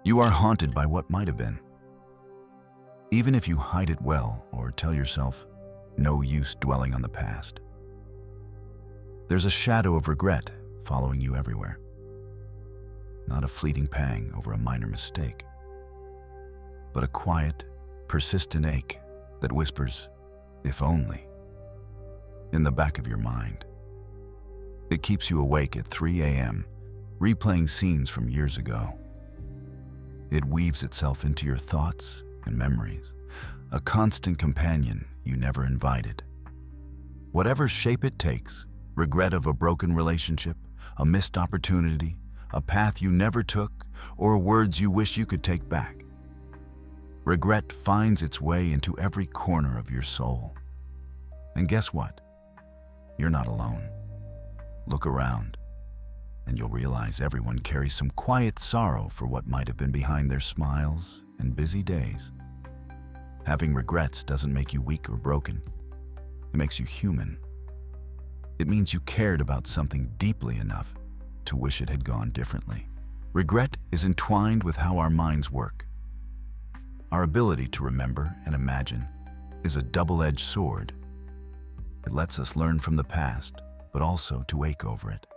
You are haunted by what might have been. Even if you hide it well or tell yourself, no use dwelling on the past. There's a shadow of regret following you everywhere. Not a fleeting pang over a minor mistake, but a quiet, persistent ache that whispers, if only, in the back of your mind. It keeps you awake at 3 a.m., replaying scenes from years ago. It weaves itself into your thoughts and memories, a constant companion you never invited. Whatever shape it takes, regret of a broken relationship, a missed opportunity, a path you never took, or words you wish you could take back. Regret finds its way into every corner of your soul. And guess what? You're not alone. Look around, and you'll realize everyone carries some quiet sorrow for what might have been behind their smiles and busy days. Having regrets doesn't make you weak or broken. It makes you human. It means you cared about something deeply enough to wish it had gone differently. Regret is entwined with how our minds work. Our ability to remember and imagine is a double-edged sword. It lets us learn from the past, but also to ache over it.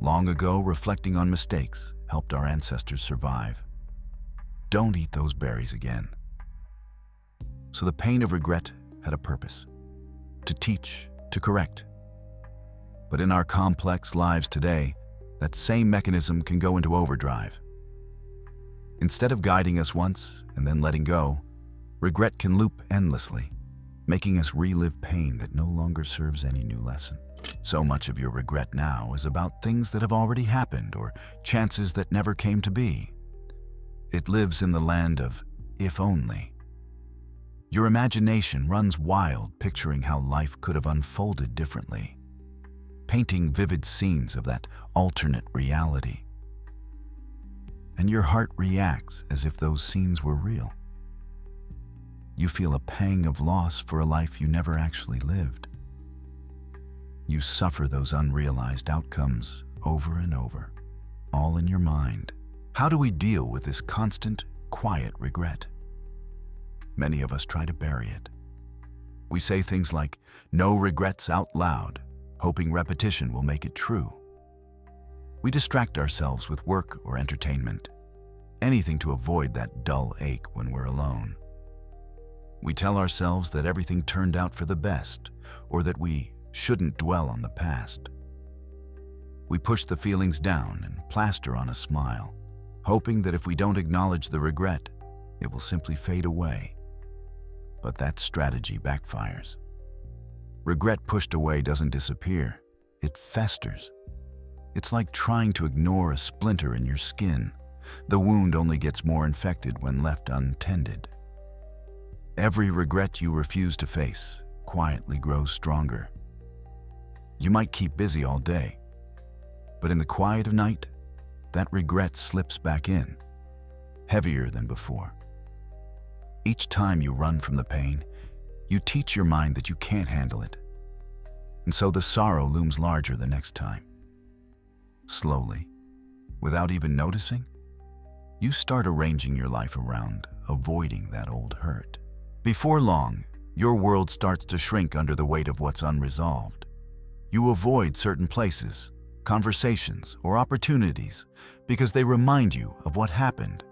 Long ago, reflecting on mistakes helped our ancestors survive. Don't eat those berries again. So the pain of regret had a purpose: to teach, to correct. But in our complex lives today, that same mechanism can go into overdrive. Instead of guiding us once and then letting go, regret can loop endlessly, making us relive pain that no longer serves any new lesson. So much of your regret now is about things that have already happened or chances that never came to be. It lives in the land of if only. Your imagination runs wild, picturing how life could have unfolded differently, painting vivid scenes of that alternate reality. And your heart reacts as if those scenes were real. You feel a pang of loss for a life you never actually lived. You suffer those unrealized outcomes over and over, all in your mind. How do we deal with this constant, quiet regret? Many of us try to bury it. We say things like, "no regrets" out loud, hoping repetition will make it true. We distract ourselves with work or entertainment, anything to avoid that dull ache when we're alone. We tell ourselves that everything turned out for the best, or that we shouldn't dwell on the past. We push the feelings down and plaster on a smile, hoping that if we don't acknowledge the regret, it will simply fade away. But that strategy backfires. Regret pushed away doesn't disappear, it festers. It's like trying to ignore a splinter in your skin. The wound only gets more infected when left untended. Every regret you refuse to face quietly grows stronger. You might keep busy all day, but in the quiet of night, that regret slips back in, heavier than before. Each time you run from the pain, you teach your mind that you can't handle it. And so the sorrow looms larger the next time. Slowly, without even noticing, you start arranging your life around avoiding that old hurt. Before long, your world starts to shrink under the weight of what's unresolved. You avoid certain places, conversations, or opportunities because they remind you of what happened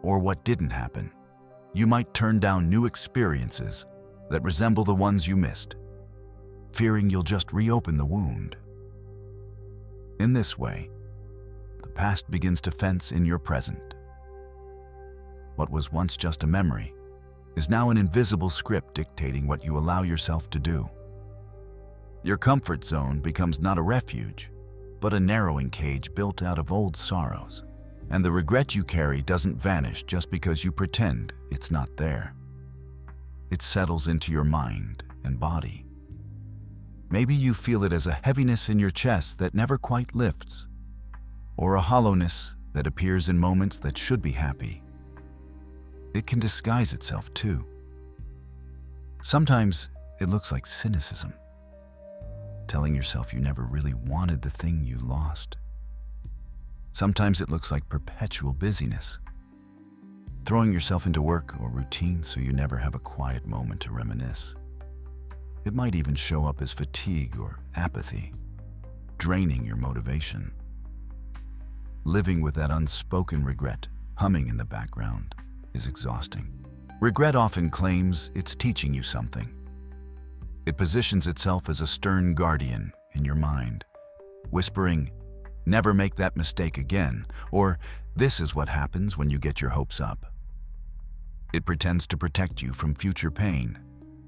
or what didn't happen. You might turn down new experiences that resemble the ones you missed, fearing you'll just reopen the wound. In this way, the past begins to fence in your present. What was once just a memory is now an invisible script dictating what you allow yourself to do. Your comfort zone becomes not a refuge, but a narrowing cage built out of old sorrows. And the regret you carry doesn't vanish just because you pretend it's not there. It settles into your mind and body. Maybe you feel it as a heaviness in your chest that never quite lifts, or a hollowness that appears in moments that should be happy. It can disguise itself too. Sometimes it looks like cynicism, telling yourself you never really wanted the thing you lost. Sometimes it looks like perpetual busyness, throwing yourself into work or routine so you never have a quiet moment to reminisce. It might even show up as fatigue or apathy, draining your motivation. Living with that unspoken regret humming in the background is exhausting. Regret often claims it's teaching you something. It positions itself as a stern guardian in your mind, whispering, "Never make that mistake again," or "This is what happens when you get your hopes up." It pretends to protect you from future pain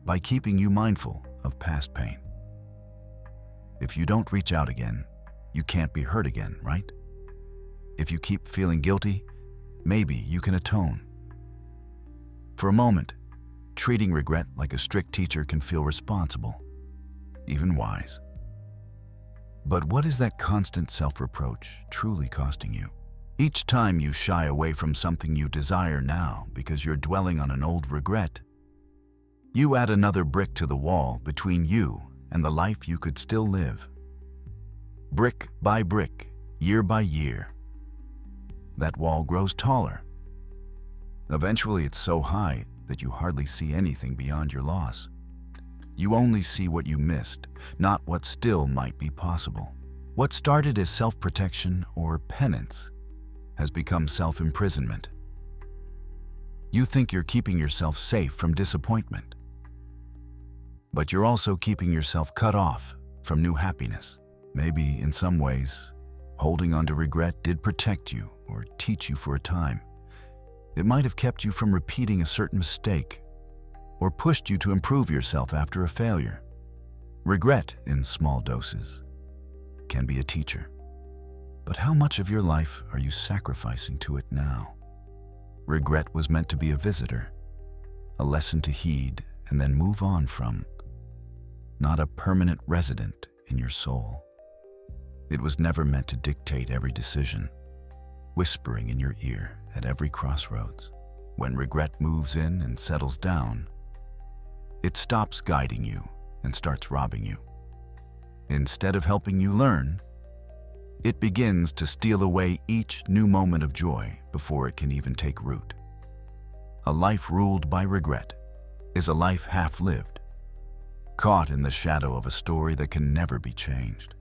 by keeping you mindful of past pain. If you don't reach out again, you can't be hurt again, right? If you keep feeling guilty, maybe you can atone. For a moment, treating regret like a strict teacher can feel responsible, even wise. But what is that constant self-reproach truly costing you? Each time you shy away from something you desire now because you're dwelling on an old regret, you add another brick to the wall between you and the life you could still live. Brick by brick, year by year, that wall grows taller. Eventually, it's so high that you hardly see anything beyond your loss. You only see what you missed, not what still might be possible. What started as self-protection or penance has become self-imprisonment. You think you're keeping yourself safe from disappointment, but you're also keeping yourself cut off from new happiness. Maybe, in some ways, holding on to regret did protect you or teach you for a time. It might have kept you from repeating a certain mistake or pushed you to improve yourself after a failure. Regret, in small doses, can be a teacher. But how much of your life are you sacrificing to it now? Regret was meant to be a visitor, a lesson to heed and then move on from, not a permanent resident in your soul. It was never meant to dictate every decision, whispering in your ear at every crossroads. When regret moves in and settles down, it stops guiding you and starts robbing you. Instead of helping you learn, it begins to steal away each new moment of joy before it can even take root. A life ruled by regret is a life half-lived, caught in the shadow of a story that can never be changed.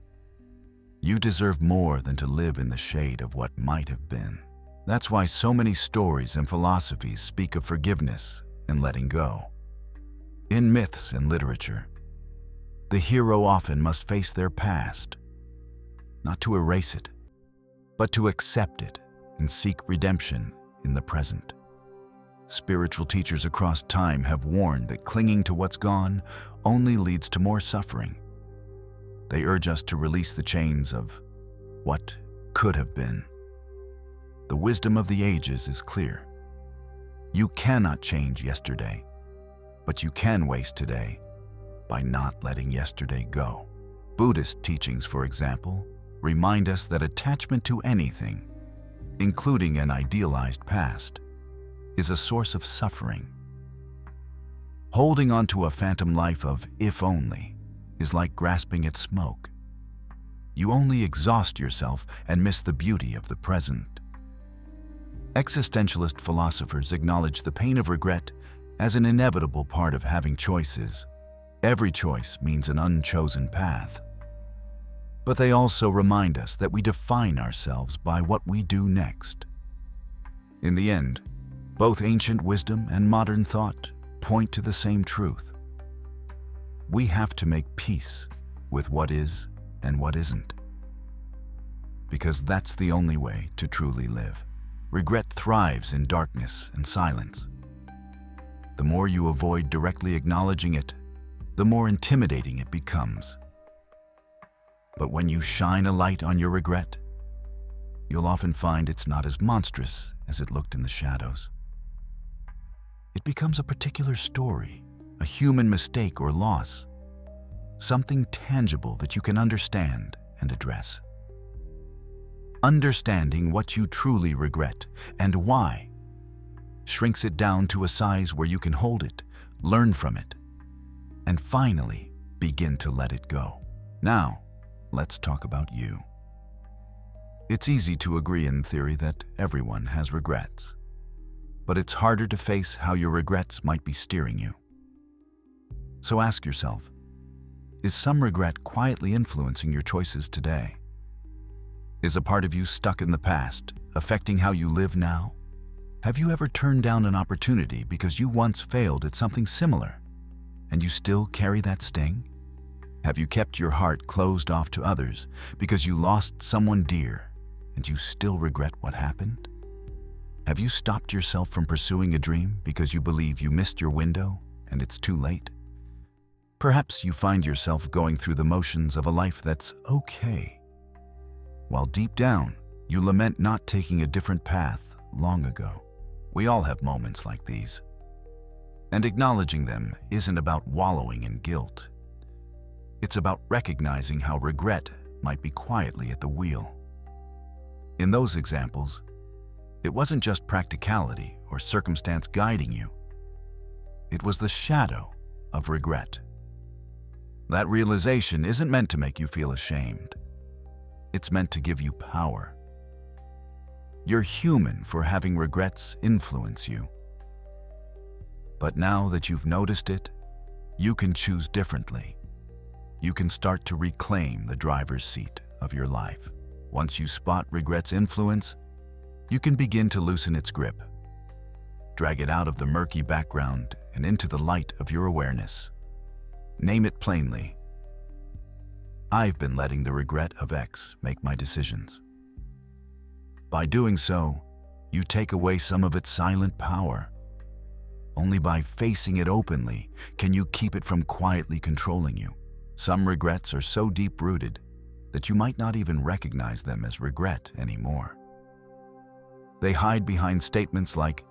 You deserve more than to live in the shade of what might have been. That's why so many stories and philosophies speak of forgiveness and letting go. In myths and literature, the hero often must face their past, not to erase it, but to accept it and seek redemption in the present. Spiritual teachers across time have warned that clinging to what's gone only leads to more suffering. They urge us to release the chains of what could have been. The wisdom of the ages is clear. You cannot change yesterday, but you can waste today by not letting yesterday go. Buddhist teachings, for example, remind us that attachment to anything, including an idealized past, is a source of suffering. Holding on to a phantom life of if only is like grasping at smoke. You only exhaust yourself and miss the beauty of the present. Existentialist philosophers acknowledge the pain of regret as an inevitable part of having choices. Every choice means an unchosen path. But they also remind us that we define ourselves by what we do next. In the end, both ancient wisdom and modern thought point to the same truth. We have to make peace with what is and what isn't, because that's the only way to truly live. Regret thrives in darkness and silence. The more you avoid directly acknowledging it, the more intimidating it becomes. But when you shine a light on your regret, you'll often find it's not as monstrous as it looked in the shadows. It becomes a particular story, a human mistake or loss, something tangible that you can understand and address. Understanding what you truly regret and why shrinks it down to a size where you can hold it, learn from it, and finally begin to let it go. Now, let's talk about you. It's easy to agree in theory that everyone has regrets, but it's harder to face how your regrets might be steering you. So ask yourself, is some regret quietly influencing your choices today? Is a part of you stuck in the past, affecting how you live now? Have you ever turned down an opportunity because you once failed at something similar, and you still carry that sting? Have you kept your heart closed off to others because you lost someone dear, and you still regret what happened? Have you stopped yourself from pursuing a dream because you believe you missed your window and it's too late? Perhaps you find yourself going through the motions of a life that's okay, while deep down, you lament not taking a different path long ago. We all have moments like these, and acknowledging them isn't about wallowing in guilt. It's about recognizing how regret might be quietly at the wheel. In those examples, it wasn't just practicality or circumstance guiding you. It was the shadow of regret. That realization isn't meant to make you feel ashamed. It's meant to give you power. You're human for having regrets influence you. But now that you've noticed it, you can choose differently. You can start to reclaim the driver's seat of your life. Once you spot regret's influence, you can begin to loosen its grip. Drag it out of the murky background and into the light of your awareness. Name it plainly. I've been letting the regret of X make my decisions. By doing so, you take away some of its silent power. Only by facing it openly can you keep it from quietly controlling you. Some regrets are so deep-rooted that you might not even recognize them as regret anymore. They hide behind statements like,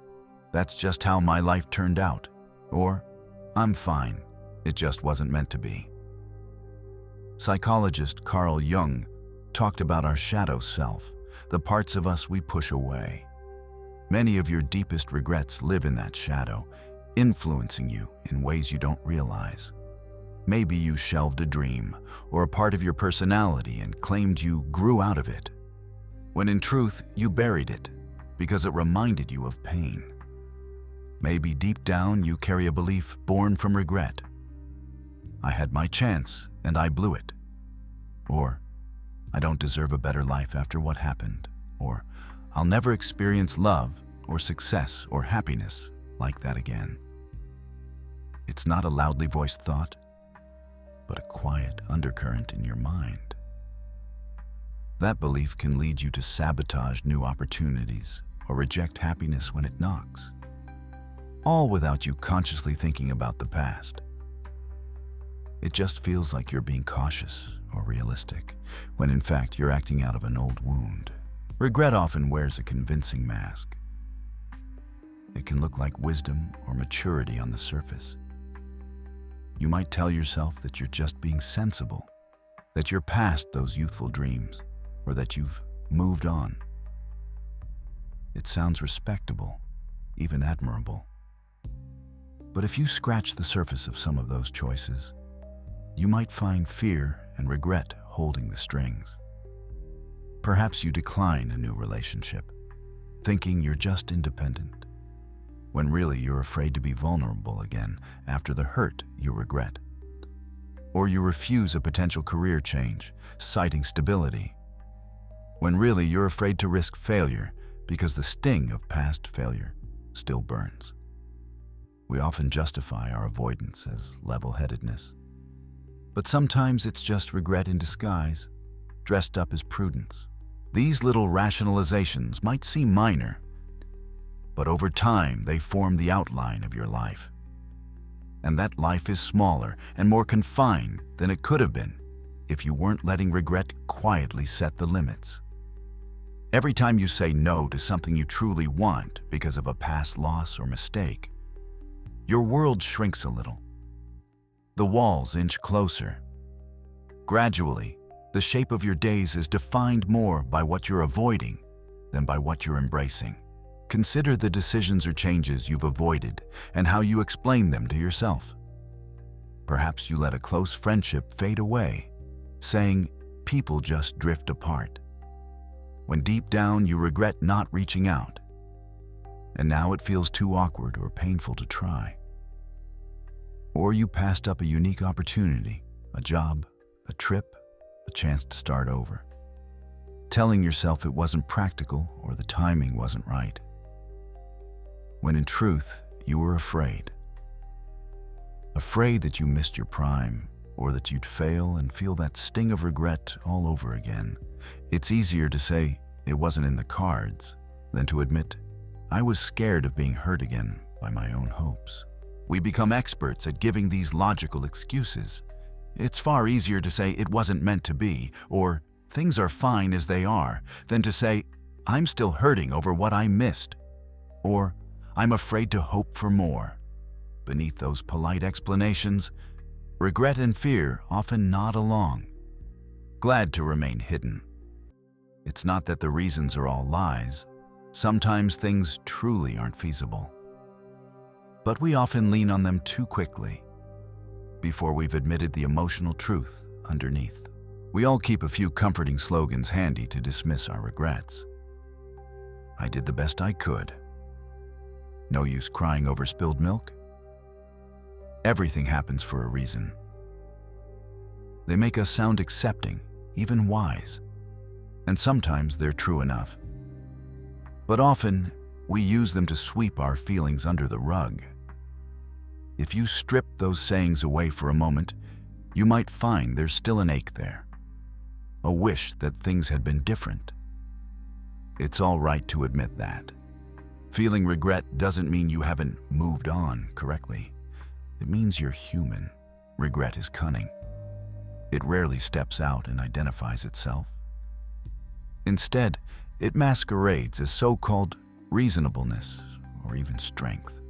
"That's just how my life turned out," or "I'm fine, it just wasn't meant to be." Psychologist Jung talked about our shadow self, the parts of us we push away. Many of your deepest regrets live in that shadow, influencing you in ways you don't realize. Maybe you shelved a dream or a part of your personality and claimed you grew out of it, when in truth you buried it because it reminded you of pain. Maybe deep down you carry a belief born from regret. I had my chance and I blew it. Or, I don't deserve a better life after what happened. Or, I'll never experience love or success or happiness like that again. It's not a loudly voiced thought, but a quiet undercurrent in your mind. That belief can lead you to sabotage new opportunities or reject happiness when it knocks, all without you consciously thinking about the past. It just feels like you're being cautious or realistic, when in fact you're acting out of an old wound. Regret often wears a convincing mask. It can look like wisdom or maturity on the surface. You might tell yourself that you're just being sensible, that you're past those youthful dreams, or that you've moved on. It sounds respectable, even admirable. But if you scratch the surface of some of those choices, you might find fear and regret holding the strings. Perhaps you decline a new relationship, thinking you're just independent, when really you're afraid to be vulnerable again after the hurt you regret. Or you refuse a potential career change, citing stability, when really you're afraid to risk failure because the sting of past failure still burns. We often justify our avoidance as level-headedness. But sometimes it's just regret in disguise, dressed up as prudence. These little rationalizations might seem minor, but over time they form the outline of your life. And that life is smaller and more confined than it could have been if you weren't letting regret quietly set the limits. Every time you say no to something you truly want because of a past loss or mistake, your world shrinks a little. The walls inch closer. Gradually, the shape of your days is defined more by what you're avoiding than by what you're embracing. Consider the decisions or changes you've avoided and how you explain them to yourself. Perhaps you let a close friendship fade away, saying, "People just drift apart." when deep down you regret not reaching out, and now it feels too awkward or painful to try. Or you passed up a unique opportunity, a job, a trip, a chance to start over, telling yourself it wasn't practical or the timing wasn't right, when in truth you were afraid. Afraid that you missed your prime, or that you'd fail and feel that sting of regret all over again. It's easier to say it wasn't in the cards than to admit I was scared of being hurt again by my own hopes. We become experts at giving these logical excuses. It's far easier to say it wasn't meant to be, or things are fine as they are, than to say I'm still hurting over what I missed, or I'm afraid to hope for more. Beneath those polite explanations, regret and fear often nod along, glad to remain hidden. It's not that the reasons are all lies. Sometimes things truly aren't feasible. But we often lean on them too quickly before we've admitted the emotional truth underneath. We all keep a few comforting slogans handy to dismiss our regrets. I did the best I could. No use crying over spilled milk. Everything happens for a reason. They make us sound accepting, even wise, and sometimes they're true enough. But often, we use them to sweep our feelings under the rug. If you strip those sayings away for a moment, you might find there's still an ache there, a wish that things had been different. It's all right to admit that. Feeling regret doesn't mean you haven't moved on correctly. It means you're human. Regret is cunning. It rarely steps out and identifies itself. Instead, it masquerades as so-called reasonableness or even strength.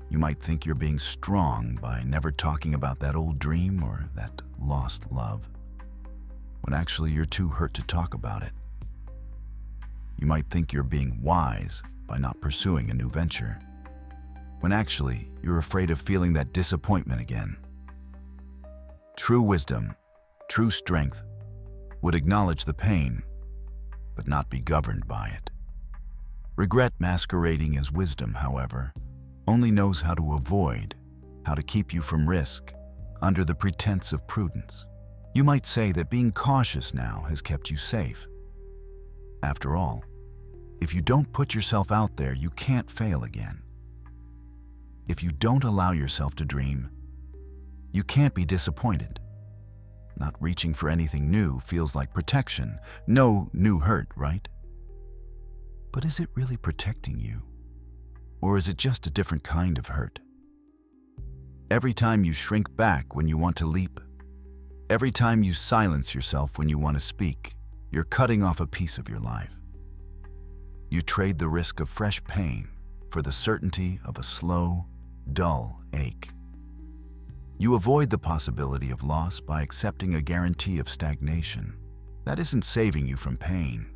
You might think you're being strong by never talking about that old dream or that lost love, when actually you're too hurt to talk about it. You might think you're being wise by not pursuing a new venture, when actually you're afraid of feeling that disappointment again. True wisdom, true strength, would acknowledge the pain, but not be governed by it. Regret masquerading as wisdom, however, only knows how to avoid, how to keep you from risk, under the pretense of prudence. You might say that being cautious now has kept you safe. After all, if you don't put yourself out there, you can't fail again. If you don't allow yourself to dream, you can't be disappointed. Not reaching for anything new feels like protection. No new hurt, right? But is it really protecting you? Or is it just a different kind of hurt? Every time you shrink back when you want to leap, every time you silence yourself when you want to speak, you're cutting off a piece of your life. You trade the risk of fresh pain for the certainty of a slow, dull ache. You avoid the possibility of loss by accepting a guarantee of stagnation. That isn't saving you from pain.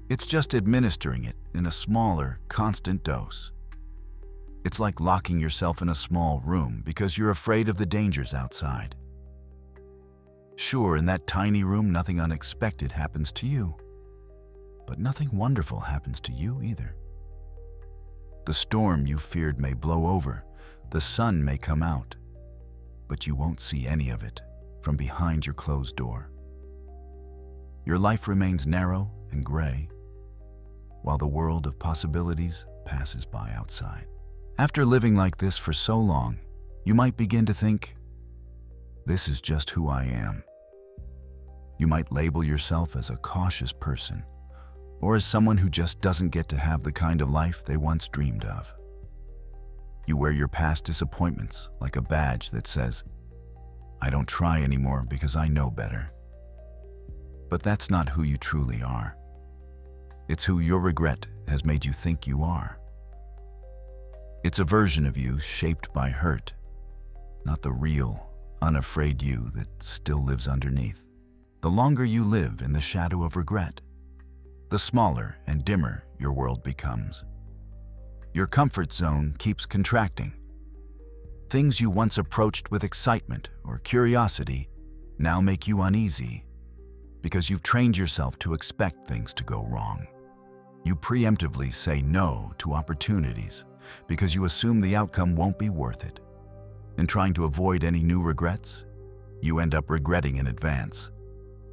It's just administering it in a smaller, constant dose. It's like locking yourself in a small room because you're afraid of the dangers outside. Sure, in that tiny room, nothing unexpected happens to you, but nothing wonderful happens to you either. The storm you feared may blow over, the sun may come out, but you won't see any of it from behind your closed door. Your life remains narrow and gray, while the world of possibilities passes by outside. After living like this for so long, you might begin to think, this is just who I am. You might label yourself as a cautious person, or as someone who just doesn't get to have the kind of life they once dreamed of. You wear your past disappointments like a badge that says, I don't try anymore because I know better. But that's not who you truly are. It's who your regret has made you think you are. It's a version of you shaped by hurt, not the real, unafraid you that still lives underneath. The longer you live in the shadow of regret, the smaller and dimmer your world becomes. Your comfort zone keeps contracting. Things you once approached with excitement or curiosity now make you uneasy because you've trained yourself to expect things to go wrong. You preemptively say no to opportunities because you assume the outcome won't be worth it. In trying to avoid any new regrets, you end up regretting in advance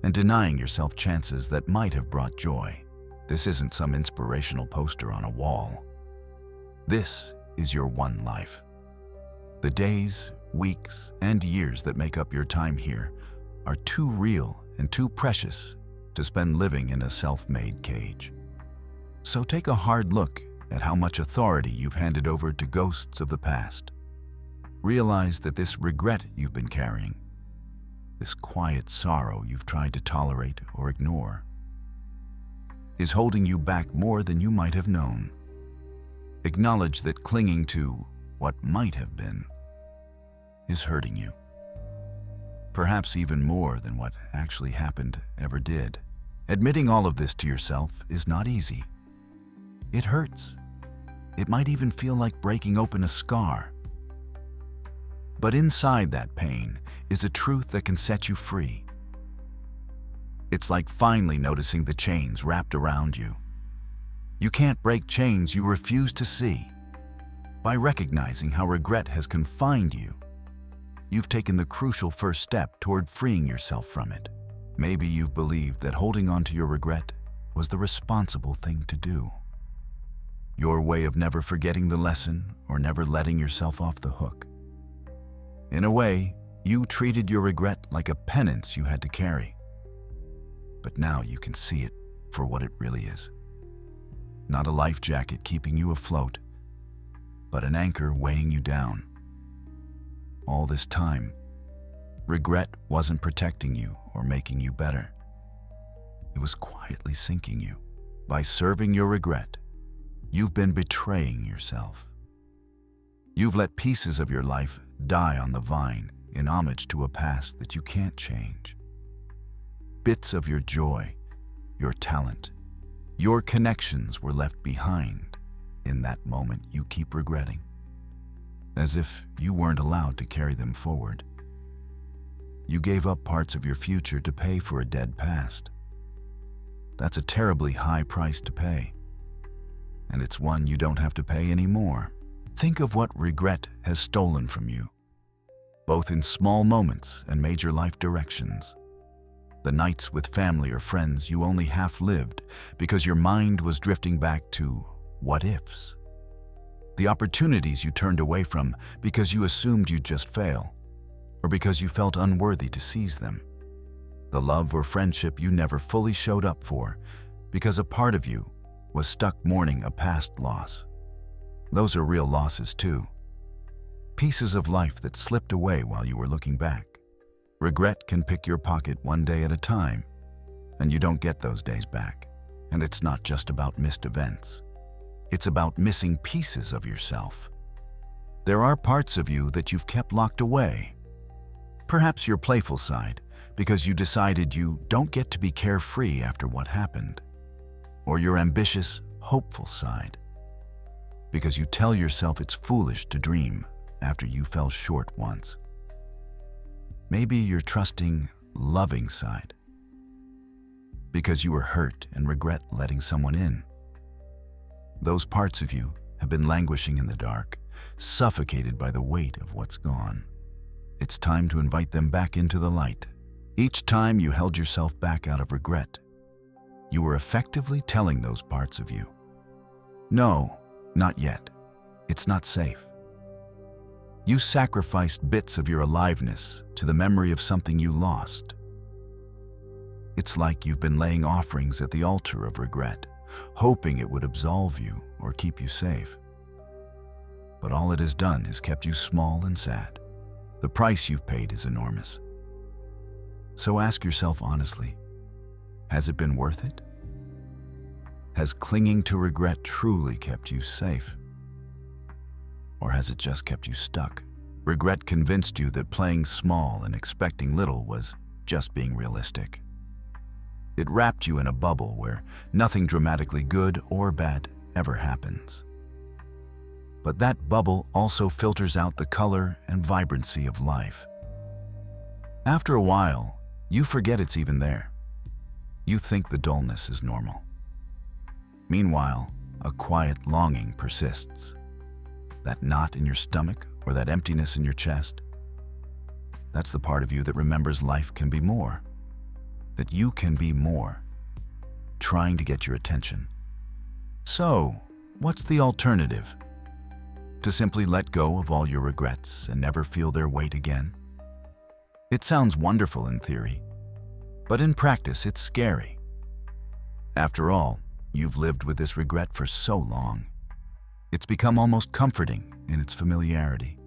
and denying yourself chances that might have brought joy. This isn't some inspirational poster on a wall. This is your one life. The days, weeks, and years that make up your time here are too real and too precious to spend living in a self-made cage. So take a hard look at how much authority you've handed over to ghosts of the past. Realize that this regret you've been carrying, this quiet sorrow you've tried to tolerate or ignore, is holding you back more than you might have known. Acknowledge that clinging to what might have been is hurting you. Perhaps even more than what actually happened ever did. Admitting all of this to yourself is not easy. It hurts. It might even feel like breaking open a scar. But inside that pain is a truth that can set you free. It's like finally noticing the chains wrapped around you. You can't break chains you refuse to see. By recognizing how regret has confined you, you've taken the crucial first step toward freeing yourself from it. Maybe you've believed that holding on to your regret was the responsible thing to do. Your way of never forgetting the lesson or never letting yourself off the hook. In a way, you treated your regret like a penance you had to carry. But now you can see it for what it really is. Not a life jacket keeping you afloat, but an anchor weighing you down. All this time, regret wasn't protecting you or making you better. It was quietly sinking you. By serving your regret, you've been betraying yourself. You've let pieces of your life die on the vine in homage to a past that you can't change. Bits of your joy, your talent, your connections were left behind in that moment you keep regretting, as if you weren't allowed to carry them forward. You gave up parts of your future to pay for a dead past. That's a terribly high price to pay, and it's one you don't have to pay anymore. Think of what regret has stolen from you, both in small moments and major life directions. The nights with family or friends you only half lived because your mind was drifting back to what ifs. The opportunities you turned away from because you assumed you'd just fail, or because you felt unworthy to seize them. The love or friendship you never fully showed up for because a part of you was stuck mourning a past loss. Those are real losses too. Pieces of life that slipped away while you were looking back. Regret can pick your pocket one day at a time, and you don't get those days back. And it's not just about missed events. It's about missing pieces of yourself. There are parts of you that you've kept locked away. Perhaps your playful side, because you decided you don't get to be carefree after what happened. Or your ambitious, hopeful side, because you tell yourself it's foolish to dream after you fell short once. Maybe your trusting, loving side, because you were hurt and regret letting someone in. Those parts of you have been languishing in the dark, suffocated by the weight of what's gone. It's time to invite them back into the light. Each time you held yourself back out of regret, you were effectively telling those parts of you, no, not yet. It's not safe. You sacrificed bits of your aliveness to the memory of something you lost. It's like you've been laying offerings at the altar of regret, hoping it would absolve you or keep you safe. But all it has done is kept you small and sad. The price you've paid is enormous. So ask yourself honestly, has it been worth it? Has clinging to regret truly kept you safe? Or has it just kept you stuck? Regret convinced you that playing small and expecting little was just being realistic. It wrapped you in a bubble where nothing dramatically good or bad ever happens. But that bubble also filters out the color and vibrancy of life. After a while, you forget it's even there. You think the dullness is normal. Meanwhile, a quiet longing persists. That knot in your stomach or that emptiness in your chest. That's the part of you that remembers life can be more. That you can be more. Trying to get your attention. So, what's the alternative? To simply let go of all your regrets and never feel their weight again? It sounds wonderful in theory, but in practice it's scary. After all, you've lived with this regret for so long. It's become almost comforting in its familiarity.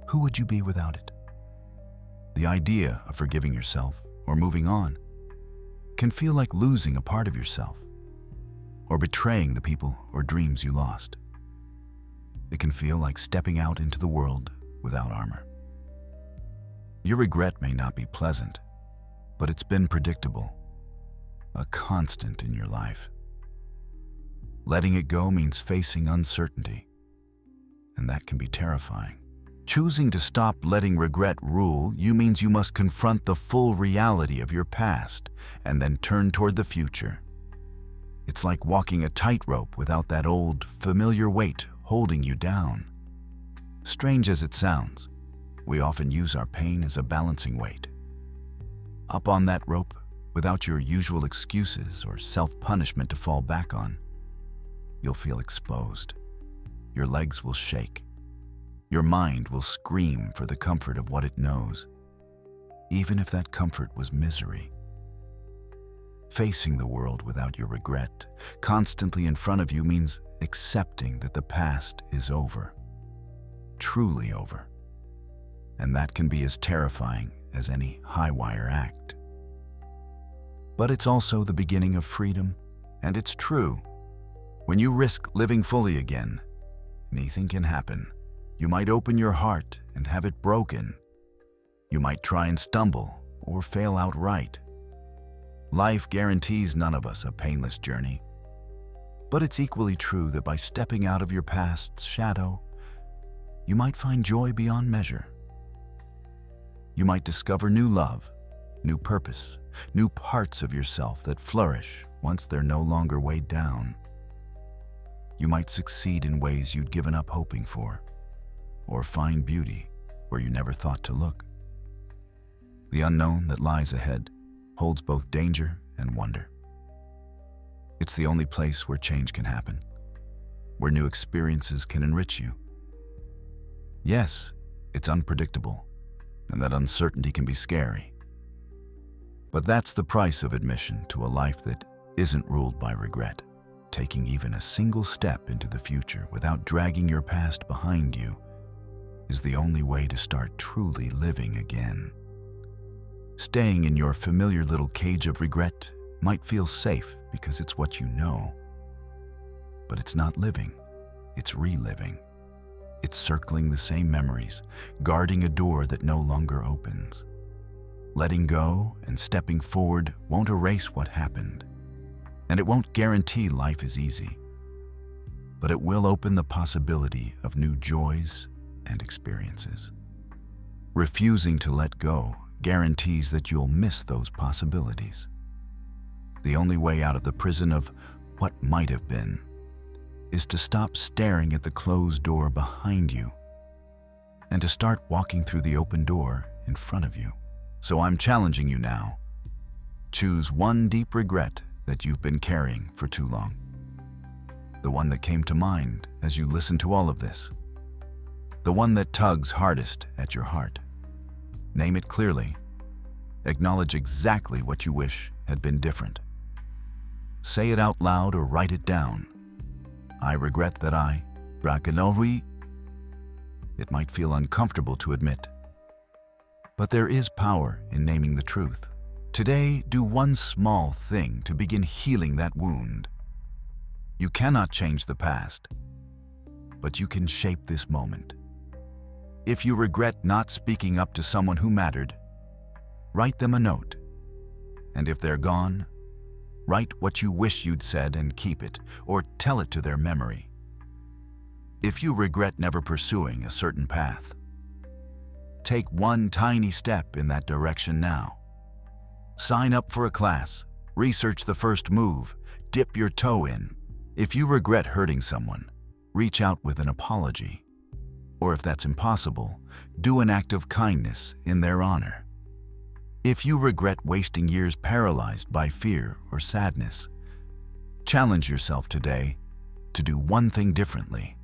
Who would you be without it? The idea of forgiving yourself or moving on can feel like losing a part of yourself or betraying the people or dreams you lost. It can feel like stepping out into the world without armor. Your regret may not be pleasant, but it's been predictable, a constant in your life. Letting it go means facing uncertainty, and that can be terrifying. Choosing to stop letting regret rule you means you must confront the full reality of your past and then turn toward the future. It's like walking a tightrope without that old, familiar weight holding you down. Strange as it sounds, we often use our pain as a balancing weight. Up on that rope, without your usual excuses or self-punishment to fall back on, you'll feel exposed. Your legs will shake. Your mind will scream for the comfort of what it knows, even if that comfort was misery. Facing the world without your regret, constantly in front of you, means accepting that the past is over, truly over. And that can be as terrifying as any high-wire act. But it's also the beginning of freedom, and it's true. When you risk living fully again, anything can happen. You might open your heart and have it broken. You might try and stumble or fail outright. Life guarantees none of us a painless journey. But it's equally true that by stepping out of your past's shadow, you might find joy beyond measure. You might discover new love, new purpose, new parts of yourself that flourish once they're no longer weighed down. You might succeed in ways you'd given up hoping for, or find beauty where you never thought to look. The unknown that lies ahead holds both danger and wonder. It's the only place where change can happen, where new experiences can enrich you. Yes, it's unpredictable, and that uncertainty can be scary. But that's the price of admission to a life that isn't ruled by regret. Taking even a single step into the future without dragging your past behind you is the only way to start truly living again. Staying in your familiar little cage of regret might feel safe because it's what you know. But it's not living, it's reliving. It's circling the same memories, guarding a door that no longer opens. Letting go and stepping forward won't erase what happened, and it won't guarantee life is easy. But it will open the possibility of new joys and experiences. Refusing to let go guarantees that you'll miss those possibilities. The only way out of the prison of what might have been is to stop staring at the closed door behind you and to start walking through the open door in front of you. So I'm challenging you now. Choose one deep regret that you've been carrying for too long. The one that came to mind as you listened to all of this. The one that tugs hardest at your heart. Name it clearly. Acknowledge exactly what you wish had been different. Say it out loud or write it down. I regret that I, Bracanori. It might feel uncomfortable to admit, but there is power in naming the truth. Today, do one small thing to begin healing that wound. You cannot change the past, but you can shape this moment. If you regret not speaking up to someone who mattered, write them a note. And if they're gone, write what you wish you'd said and keep it, or tell it to their memory. If you regret never pursuing a certain path, take one tiny step in that direction now. Sign up for a class, research the first move, dip your toe in. If you regret hurting someone, reach out with an apology. Or if that's impossible, do an act of kindness in their honor. If you regret wasting years paralyzed by fear or sadness, challenge yourself today to do one thing differently,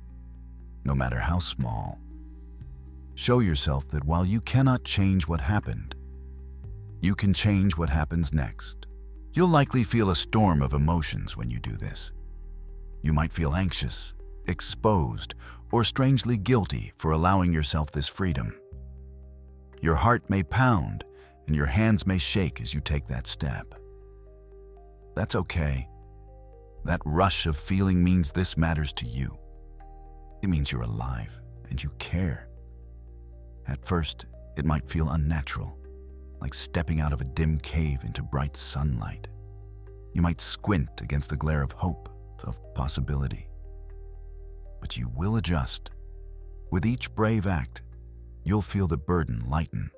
no matter how small. Show yourself that while you cannot change what happened, you can change what happens next. You'll likely feel a storm of emotions when you do this. You might feel anxious, exposed, or strangely guilty for allowing yourself this freedom. Your heart may pound and your hands may shake as you take that step. That's okay. That rush of feeling means this matters to you. It means you're alive and you care. At first, it might feel unnatural, like stepping out of a dim cave into bright sunlight. You might squint against the glare of hope, of possibility. But you will adjust. With each brave act, you'll feel the burden lighten.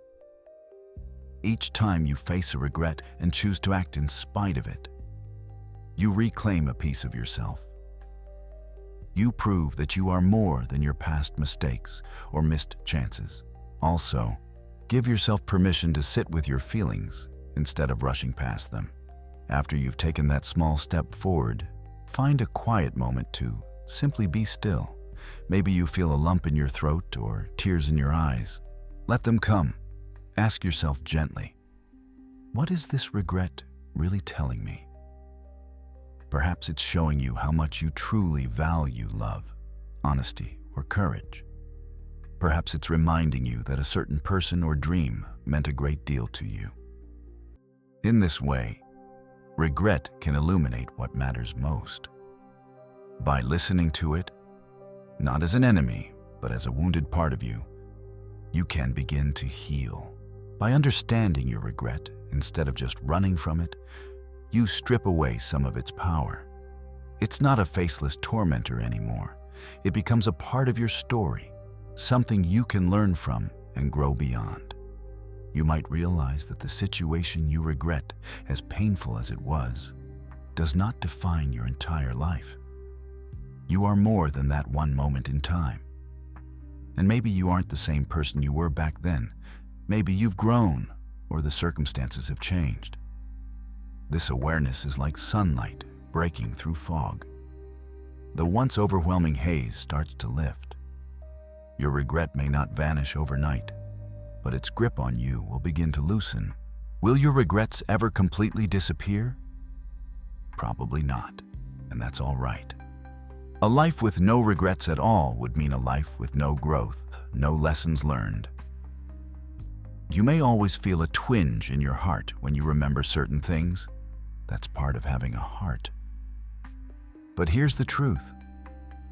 Each time you face a regret and choose to act in spite of it, you reclaim a piece of yourself. You prove that you are more than your past mistakes or missed chances. Also, give yourself permission to sit with your feelings instead of rushing past them. After you've taken that small step forward, find a quiet moment to simply be still. Maybe you feel a lump in your throat or tears in your eyes. Let them come. Ask yourself gently, what is this regret really telling me? Perhaps it's showing you how much you truly value love, honesty, or courage. Perhaps it's reminding you that a certain person or dream meant a great deal to you. In this way, regret can illuminate what matters most. By listening to it, not as an enemy, but as a wounded part of you, you can begin to heal. By understanding your regret, instead of just running from it, you strip away some of its power. It's not a faceless tormentor anymore. It becomes a part of your story, something you can learn from and grow beyond. You might realize that the situation you regret, as painful as it was, does not define your entire life. You are more than that one moment in time. And maybe you aren't the same person you were back then. Maybe you've grown, or the circumstances have changed. This awareness is like sunlight breaking through fog. The once overwhelming haze starts to lift. Your regret may not vanish overnight, but its grip on you will begin to loosen. Will your regrets ever completely disappear? Probably not, and that's all right. A life with no regrets at all would mean a life with no growth, no lessons learned. You may always feel a twinge in your heart when you remember certain things. That's part of having a heart. But here's the truth.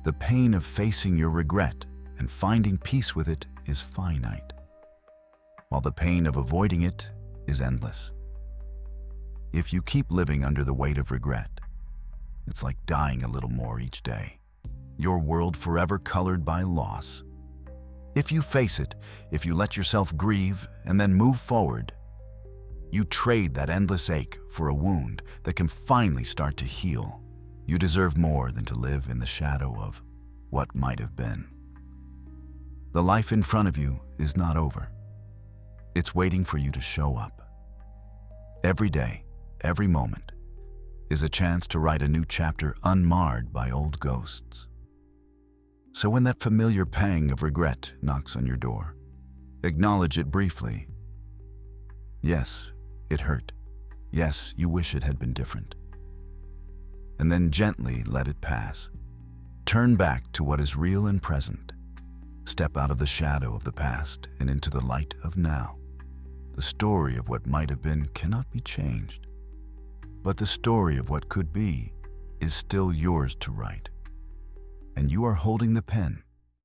The pain of facing your regret and finding peace with it is finite, while the pain of avoiding it is endless. If you keep living under the weight of regret, it's like dying a little more each day. Your world forever colored by loss. If you face it, if you let yourself grieve and then move forward, you trade that endless ache for a wound that can finally start to heal. You deserve more than to live in the shadow of what might have been. The life in front of you is not over. It's waiting for you to show up. Every day, every moment, is a chance to write a new chapter unmarred by old ghosts. So when that familiar pang of regret knocks on your door, acknowledge it briefly. Yes, it hurt. Yes, you wish it had been different. And then gently let it pass. Turn back to what is real and present. Step out of the shadow of the past and into the light of now. The story of what might have been cannot be changed, but the story of what could be is still yours to write. And you are holding the pen,